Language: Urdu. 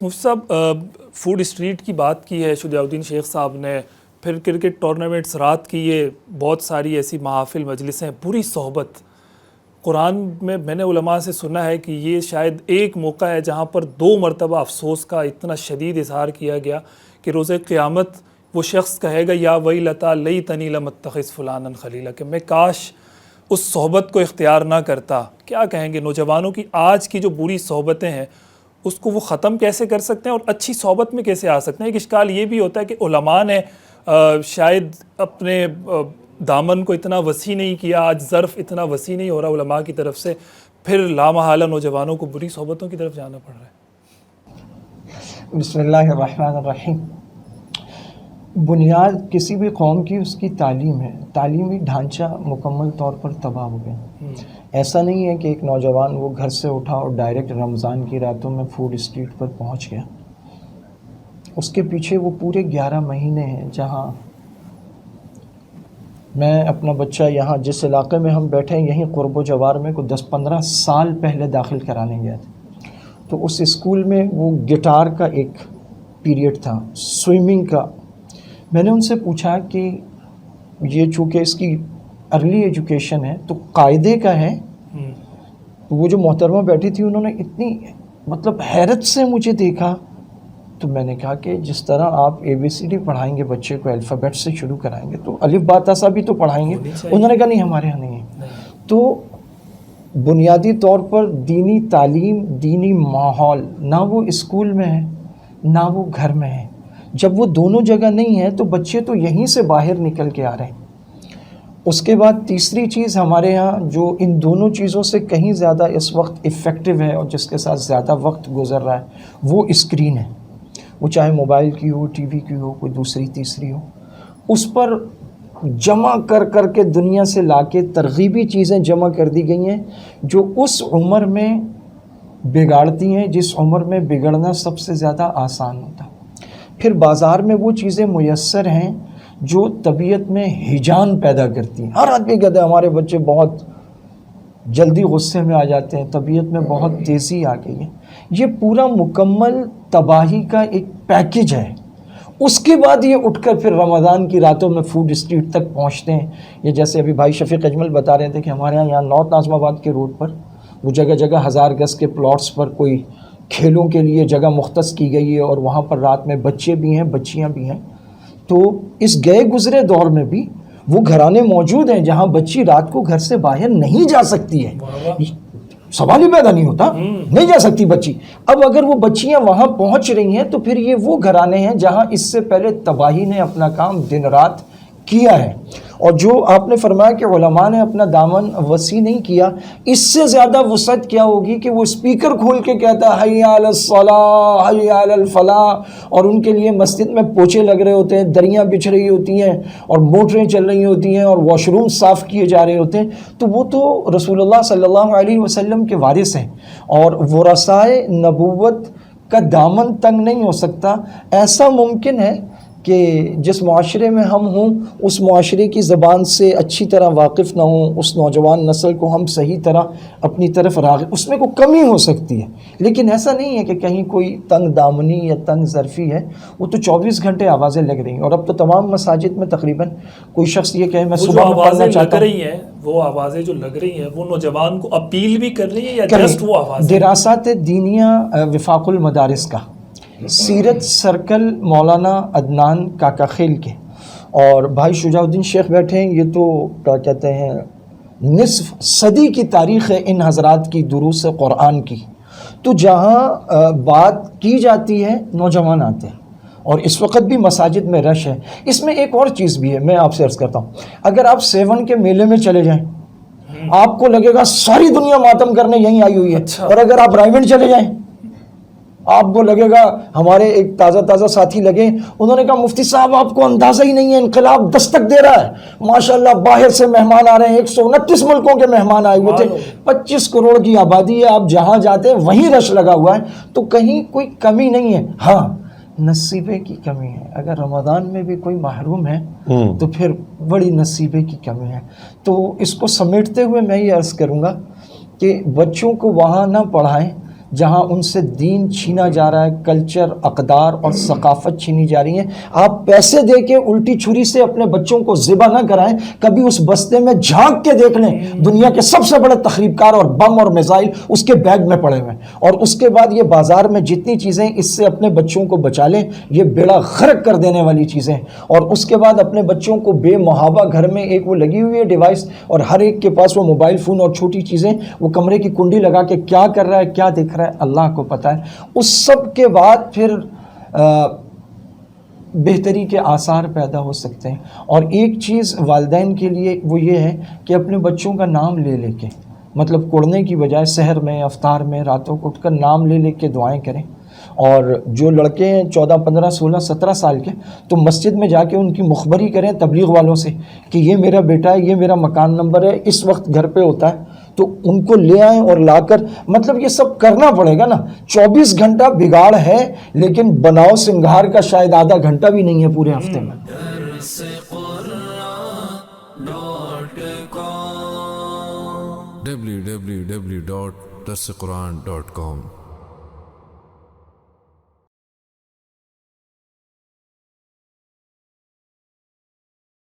مفتی صاحب، فوڈ اسٹریٹ کی بات کی ہے شجاع الدین شیخ صاحب نے، پھر کرکٹ ٹورنامنٹس رات کی، یہ بہت ساری ایسی محافل مجلسیں، پوری صحبت. قرآن میں نے علماء سے سنا ہے کہ یہ شاید ایک موقع ہے جہاں پر 2 مرتبہ افسوس کا اتنا شدید اظہار کیا گیا کہ روز قیامت وہ شخص کہے گا یا ویلتا لیتنی لم اتخذ فلانا خلیلا، کہ میں کاش اس صحبت کو اختیار نہ کرتا. کیا کہیں گے نوجوانوں کی آج کی جو بری صحبتیں ہیں اس کو وہ ختم کیسے کر سکتے ہیں اور اچھی صحبت میں کیسے آ سکتے ہیں؟ ایک اشکال یہ بھی ہوتا ہے کہ علماء نے شاید اپنے دامن کو اتنا وسیع نہیں کیا، آج ظرف اتنا وسیع نہیں ہو رہا علماء کی طرف سے، پھر لامحالہ نوجوانوں کو بری صحبتوں کی طرف جانا پڑ رہا ہے. بسم اللہ الرحمن الرحیم. بنیاد کسی بھی قوم کی اس کی تعلیم ہے. تعلیمی ڈھانچہ مکمل طور پر تباہ ہو گیا. ایسا نہیں ہے کہ ایک نوجوان وہ گھر سے اٹھا اور ڈائریکٹ رمضان کی راتوں میں فوڈ اسٹریٹ پر پہنچ گیا. اس کے پیچھے وہ پورے 11 مہینے ہیں جہاں میں اپنا بچہ یہاں جس علاقے میں ہم بیٹھے ہیں یہیں قرب و جوار میں کو 10-15 سال پہلے داخل کرانے گیا تھا. تو اس اسکول میں وہ گٹار کا ایک پیریڈ تھا، سوئمنگ کا. میں نے ان سے پوچھا کہ یہ چونکہ اس کی ارلی ایجوکیشن ہے تو قاعدے کا ہے. وہ جو محترمہ بیٹھی تھی انہوں نے اتنی حیرت سے مجھے دیکھا. تو میں نے کہا کہ جس طرح آپ ABCD پڑھائیں گے بچے کو، الفابیٹ سے شروع کرائیں گے تو الف با تا سا بھی تو پڑھائیں گے. انہوں نے کہا نہیں ہمارے یہاں نہیں ہے. تو بنیادی طور پر دینی تعلیم، دینی ماحول نہ وہ اسکول میں ہے نہ وہ گھر میں ہے. جب وہ دونوں جگہ نہیں ہے تو بچے تو یہیں سے باہر نکل کے آ رہے ہیں. اس کے بعد تیسری چیز ہمارے ہاں جو ان دونوں چیزوں سے کہیں زیادہ اس وقت افیکٹو ہے اور جس کے ساتھ زیادہ وقت گزر رہا ہے وہ اسکرین ہے. وہ چاہے موبائل کی ہو، ٹی وی کی ہو، کوئی دوسری تیسری ہو. اس پر جمع کر کے دنیا سے لا کے ترغیبی چیزیں جمع کر دی گئی ہیں جو اس عمر میں بگاڑتی ہیں جس عمر میں بگڑنا سب سے زیادہ آسان ہوتا. پھر بازار میں وہ چیزیں میسر ہیں جو طبیعت میں ہیجان پیدا کرتی ہیں. ہر آدمی کہتا ہے ہمارے بچے بہت جلدی غصے میں آ جاتے ہیں، طبیعت میں بہت تیزی آ گئی ہے. یہ پورا مکمل تباہی کا ایک پیکج ہے. اس کے بعد یہ اٹھ کر پھر رمضان کی راتوں میں فوڈ اسٹریٹ تک پہنچتے ہیں. یہ جیسے ابھی بھائی شفیق اجمل بتا رہے تھے کہ ہمارے یہاں نارتھ ناظم آباد کے روڈ پر وہ جگہ جگہ 1000 گز کے پلاٹس پر کوئی کھیلوں کے لیے جگہ مختص کی گئی ہے اور وہاں پر رات میں بچے بھی ہیں بچیاں بھی ہیں. تو اس گئے گزرے دور میں بھی وہ گھرانے موجود ہیں جہاں بچی رات کو گھر سے باہر نہیں جا سکتی ہے. سوال ہی پیدا نہیں ہوتا، نہیں جا سکتی بچی. اب اگر وہ بچیاں وہاں پہنچ رہی ہیں تو پھر یہ وہ گھرانے ہیں جہاں اس سے پہلے تباہی نے اپنا کام دن رات کیا ہے. اور جو آپ نے فرمایا کہ علماء نے اپنا دامن وسیع نہیں کیا، اس سے زیادہ وسعت کیا ہوگی کہ وہ اسپیکر کھول کے کہتا ہے حی علی الصلاۃ حی علی الفلاح، اور ان کے لیے مسجد میں پوچھے لگ رہے ہوتے ہیں، دریاں بچھ رہی ہوتی ہیں اور موٹریں چل رہی ہوتی ہیں اور واش روم صاف کیے جا رہے ہوتے ہیں. تو وہ تو رسول اللہ صلی اللہ علیہ وسلم کے وارث ہیں اور ورثائے نبوت کا دامن تنگ نہیں ہو سکتا. ایسا ممکن ہے کہ جس معاشرے میں ہم ہوں اس معاشرے کی زبان سے اچھی طرح واقف نہ ہوں، اس نوجوان نسل کو ہم صحیح طرح اپنی طرف راغب، اس میں کوئی کمی ہو سکتی ہے. لیکن ایسا نہیں ہے کہ کہیں کوئی تنگ دامنی یا تنگ ظرفی ہے. وہ تو 24 گھنٹے آوازیں لگ رہی ہیں. اور اب تو تمام مساجد میں تقریباً کوئی شخص یہ کہے میں صبح میں پڑھنا چاہتا ہوں، وہ آوازیں جو لگ رہی ہیں وہ نوجوان کو اپیل بھی کر رہی ہیں یا جسٹ وہ آواز؟ دراسات دینیہ وفاق المدارس کا سیرت سرکل مولانا عدنان کاکا خیل کے اور بھائی شجاع الدین شیخ بیٹھے ہیں. یہ تو کیا کہتے ہیں نصف صدی کی تاریخ ہے ان حضرات کی دروس قرآن کی. تو جہاں بات کی جاتی ہے نوجوان آتے ہیں اور اس وقت بھی مساجد میں رش ہے. اس میں ایک اور چیز بھی ہے، میں آپ سے عرض کرتا ہوں. اگر آپ 7 کے میلے میں چلے جائیں آپ کو لگے گا ساری دنیا ماتم کرنے یہیں آئی ہوئی ہے. اور اگر آپ رائیونڈ چلے جائیں آپ کو لگے گا، ہمارے ایک تازہ ساتھی لگے، انہوں نے کہا مفتی صاحب آپ کو اندازہ ہی نہیں ہے، انقلاب دستک دے رہا ہے ماشاءاللہ، باہر سے مہمان آ رہے ہیں. 129 ملکوں کے مہمان آئے ہوئے تھے، 25 کروڑ کی آبادی ہے. آپ جہاں جاتے ہیں وہیں رش لگا ہوا ہے. تو کہیں کوئی کمی نہیں ہے. ہاں نصیبے کی کمی ہے. اگر رمضان میں بھی کوئی محروم ہے تو پھر بڑی نصیبے کی کمی ہے. تو اس کو سمیٹتے ہوئے میں یہ عرض کروں گا کہ بچوں کو وہاں نہ پڑھائیں جہاں ان سے دین چھینا جا رہا ہے، کلچر، اقدار اور ثقافت چھینی جا رہی ہیں. آپ پیسے دے کے الٹی چھری سے اپنے بچوں کو ذبح نہ کرائیں، کبھی اس بستے میں جھانک کے دیکھ لیں، دنیا کے سب سے بڑے تخریب کار اور بم اور میزائل اس کے بیگ میں پڑے ہوئے ہیں. اور اس کے بعد یہ بازار میں جتنی چیزیں، اس سے اپنے بچوں کو بچا لیں، یہ بیڑا غرق کر دینے والی چیزیں. اور اس کے بعد اپنے بچوں کو بے محابہ گھر میں ایک وہ لگی ہوئی ہے ڈیوائس، اور ہر ایک کے پاس وہ موبائل فون اور چھوٹی چیزیں، وہ کمرے کی کنڈی لگا کے کیا کر رہا ہے، کیا دیکھ رہا ہے، اللہ کو پتہ ہے. اس سب کے بعد پھر بہتری کے آثار پیدا ہو سکتے ہیں. اور ایک چیز والدین کے لیے وہ یہ ہے کہ اپنے بچوں کا نام لے لے کے، مطلب کوڑنے کی بجائے سحر میں، افطار میں، راتوں کو اٹھ کر نام لے لے کے دعائیں کریں. اور جو لڑکے ہیں 14 15 16 17 سال کے، تو مسجد میں جا کے ان کی مخبری کریں تبلیغ والوں سے کہ یہ میرا بیٹا ہے، یہ میرا مکان نمبر ہے، اس وقت گھر پہ ہوتا ہے. تو ان کو لے آئیں اور لا کر، مطلب یہ سب کرنا پڑے گا نا. 24 گھنٹہ بگاڑ ہے، لیکن بناؤ سنگھار کا شاید آدھا گھنٹہ بھی نہیں ہے پورے ہفتے میں. www.darsequran.com